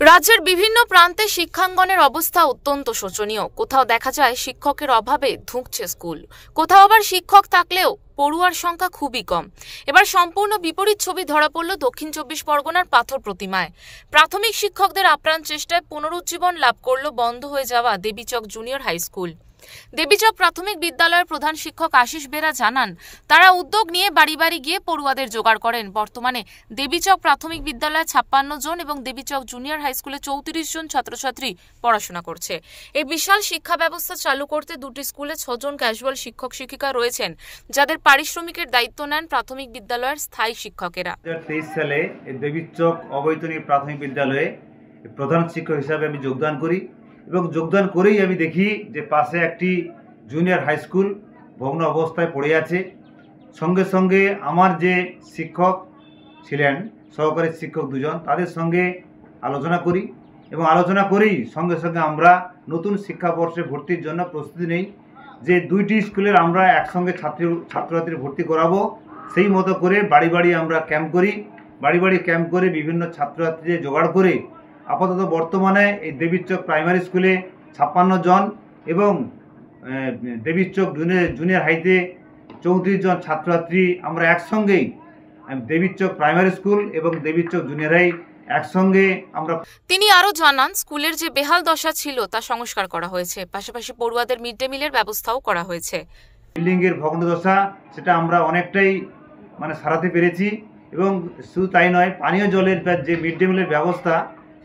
রাজ্যের বিভিন্ন প্রান্তে শিক্ষাঙ্গনের অবস্থা অত্যন্ত শোচনীয়। কোথাও দেখা যায় শিক্ষকের অভাবে ধুঁকছে স্কুল, কোথাও আবার শিক্ষক থাকলেও পড়ুয়ার সংখ্যা খুবই কম। এবার সম্পূর্ণ বিপরীত ছবি ধরা পড়ল দক্ষিণ চব্বিশ পরগনার পাথর প্রতিমায়। প্রাথমিক শিক্ষকদের আপ্রাণ চেষ্টায় পুনরুজ্জীবন লাভ করল বন্ধ হয়ে যাওয়া দেবীচক জুনিয়র হাই স্কুল। দেবীচক প্রাথমিক বিদ্যালয়ের প্রধান শিক্ষক আশিস বেরা জানান, তারা উদ্যোগ নিয়ে বাড়ি বাড়ি গিয়ে পড়ুয়াদের জোগাড় করেন। বর্তমানে দেবীচক প্রাথমিক বিদ্যালয়ে 56 জন এবং দেবীচক জুনিয়র হাই স্কুলে 34 জন ছাত্রছাত্রী পড়াশোনা করছে। এই বিশাল শিক্ষা ব্যবস্থা চালু করতে দুটি স্কুলে 6 জন ক্যাজুয়াল শিক্ষক শিক্ষিকা রয়েছেন, যাদের পারিশ্রমিকের দায়িত্ব নেন প্রাথমিক বিদ্যালয়ের স্থায়ী শিক্ষকেরা। 2023 সালে দেবীচক অবৈতনিক প্রাথমিক বিদ্যালয়ে প্রধান শিক্ষক হিসাবে আমি যোগদান করি এবং যোগদান করেই আমি দেখি যে পাশে একটি জুনিয়র হাই স্কুল ভগ্ন অবস্থায় পড়ে আছে। সঙ্গে সঙ্গে আমার যে শিক্ষক ছিলেন, সহকারী শিক্ষক দুজন, তাদের সঙ্গে আলোচনা করি এবং আলোচনা করেই সঙ্গে সঙ্গে আমরা নতুন শিক্ষাবর্ষে ভর্তির জন্য প্রস্তুতি নেই যে দুইটি স্কুলের আমরা একসঙ্গে ছাত্রছাত্রী ভর্তি করাবো। সেই মতো করে বাড়ি বাড়ি আমরা ক্যাম্প করি, বাড়ি বাড়ি ক্যাম্প করে বিভিন্ন ছাত্রছাত্রীদের জোগাড় করে আপাতত বর্তমানে এই দেবীচক প্রাইমারি স্কুলে 56 জন এবং দেবীচক জুনিয়র হাইতে 34 জন ছাত্রছাত্রী আমরা একসঙ্গেই দেবীচক প্রাইমারি স্কুল এবং দেবীচক জুনিয়র হাই একসঙ্গে আমরা। তিনি আরো জানান, স্কুলের যে বেহাল দশা ছিল তা সংস্কার করা হয়েছে, পাশাপাশি পড়ুয়াদের মিড ডে মিলের ব্যবস্থাও করা হয়েছে। বিল্ডিং এর ভগ্নদশা সেটা আমরা অনেকটাই সারাতে পেরেছি এবং শুধু তাই নয়, পানীয় জলের যে মিড ডে মিলের ব্যবস্থা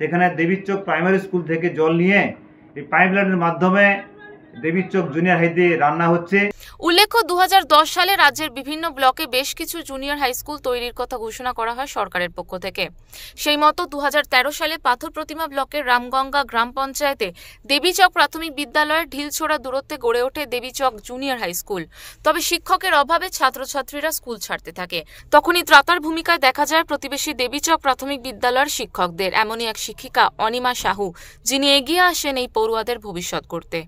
সেখানে দেবীচক প্রাইমারি স্কুল থেকে জল নিয়ে এই পাইপলাইনের মাধ্যমে দেবীচক জুনিয়র হাইতে রান্না হচ্ছে। উল্লেখ্য, 2010 সালে রাজ্যের বিভিন্ন ব্লকে বেশ কিছু জুনিয়র হাই স্কুল তৈরির কথা ঘোষণা করা হয় সরকারের পক্ষ থেকে। সেই মতো 2013 সালে পাথর প্রতিমা ব্লকের রামগঙ্গা গ্রাম পঞ্চায়েতে দেবীচক প্রাথমিক বিদ্যালয়ের ঢিলছোড়া দূরত্বে গড়ে ওঠে দেবীচক জুনিয়র হাই স্কুল। তবে শিক্ষকের অভাবে ছাত্রছাত্রীরা স্কুল ছাড়তে থাকে। তখনই ত্রাতার ভূমিকায় দেখা যায় প্রতিবেশী দেবীচক প্রাথমিক বিদ্যালয়ের শিক্ষকদের। এমনই এক শিক্ষিকা অনিমা সাহু, যিনি এগিয়ে আসেন এই পড়ুয়াদের ভবিষ্যৎ করতে।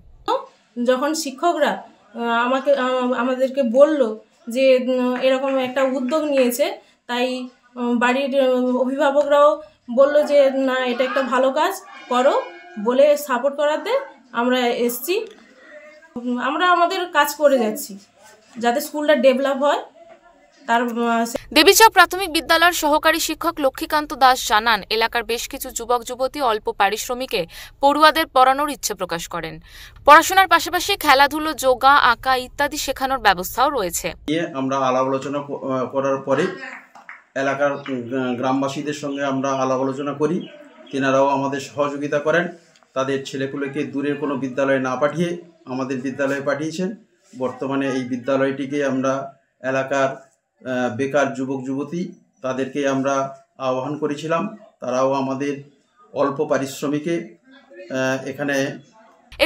যখন শিক্ষকরা আমাদেরকে বলল যে এরকম একটা উদ্যোগ নিয়েছে, তাই বাড়ির অভিভাবকরাও বলল যে না, এটা একটা ভালো কাজ করো বলে সাপোর্ট করাতে আমরা এসছি। আমরা আমাদের কাজ করে যাচ্ছি যাতে স্কুলটা ডেভেলপ হয়। দেবীচক প্রাথমিক বিদ্যালয়ের সহকারী শিক্ষক লক্ষ্মীকান্ত দাস জানান, এলাকার বেশ কিছু যুবক যুবতী অল্প পারিশ্রমিকে পড়ুয়াদের পড়ানোর ইচ্ছে প্রকাশ করেন। পড়াশোনার পাশাপাশি খেলাধুলো, যোগা, আঁকা ইত্যাদি শেখানোর ব্যবস্থাও রয়েছে। আমরা আলাপ আলোচনা করার পরে এলাকার গ্রামবাসীদের সঙ্গে আমরা আলাপ আলোচনা করি, তেনারাও আমাদের সহযোগিতা করেন। তাদের ছেলেপুলেকে দূরের কোনো বিদ্যালয়ে না পাঠিয়ে আমাদের বিদ্যালয়ে পাঠিয়েছেন। বর্তমানে এই বিদ্যালয়টিকে আমরা এলাকার বেকার যুবক যুবতী তাদেরকে আমরা আহ্বান করেছিলাম, তারাও আমাদের অল্প পারিশ্রমিকে এখানে।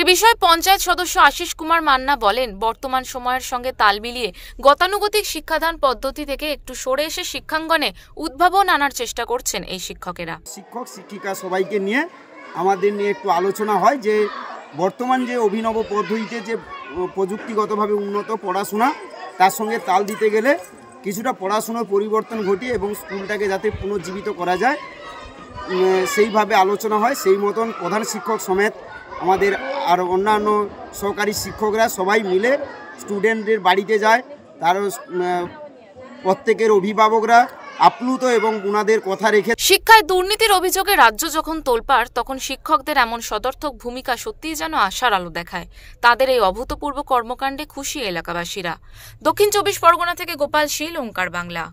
এ বিষয়ে পঞ্চায়েত সদস্য আশিস কুমার মান্না বলেন, বর্তমান সময়ের সঙ্গে তাল মিলিয়ে গতানুগতিক শিক্ষাদান পদ্ধতি থেকে একটু সরে এসে শিক্ষাঙ্গনে উদ্ভাবন আনার চেষ্টা করছেন এই শিক্ষকেরা। শিক্ষক শিক্ষিকা সবাইকে নিয়ে আমাদের নিয়ে একটু আলোচনা হয় যে বর্তমান যে অভিনব পদ্ধতিতে যে প্রযুক্তিগতভাবে উন্নত পড়াশোনা, তার সঙ্গে তাল দিতে গেলে কিছুটা পড়াশোনার পরিবর্তন ঘটিয়ে এবং স্কুলটাকে যাতে পুনর্জীবিত করা যায় সেইভাবে আলোচনা হয়। সেই মতন প্রধান শিক্ষক সমেত আমাদের আর অন্যান্য সহকারী শিক্ষকরা সবাই মিলে স্টুডেন্টদের বাড়িতে যায়। তার প্রত্যেকের অভিভাবকরা আপ্লুত এবং ওনাদের কথা রেখে। শিক্ষায় দুর্নীতির অভিযোগে রাজ্য যখন তোলপাড়, তখন শিক্ষকদের এমন সদর্থক ভূমিকা সত্যিই যেন আশার আলো দেখায়। তাদের এই অভূতপূর্ব কর্মকাণ্ডে খুশি এলাকাবাসীরা। দক্ষিণ চব্বিশ পরগনা থেকে গোপাল শীল, ওঙ্কার বাংলা।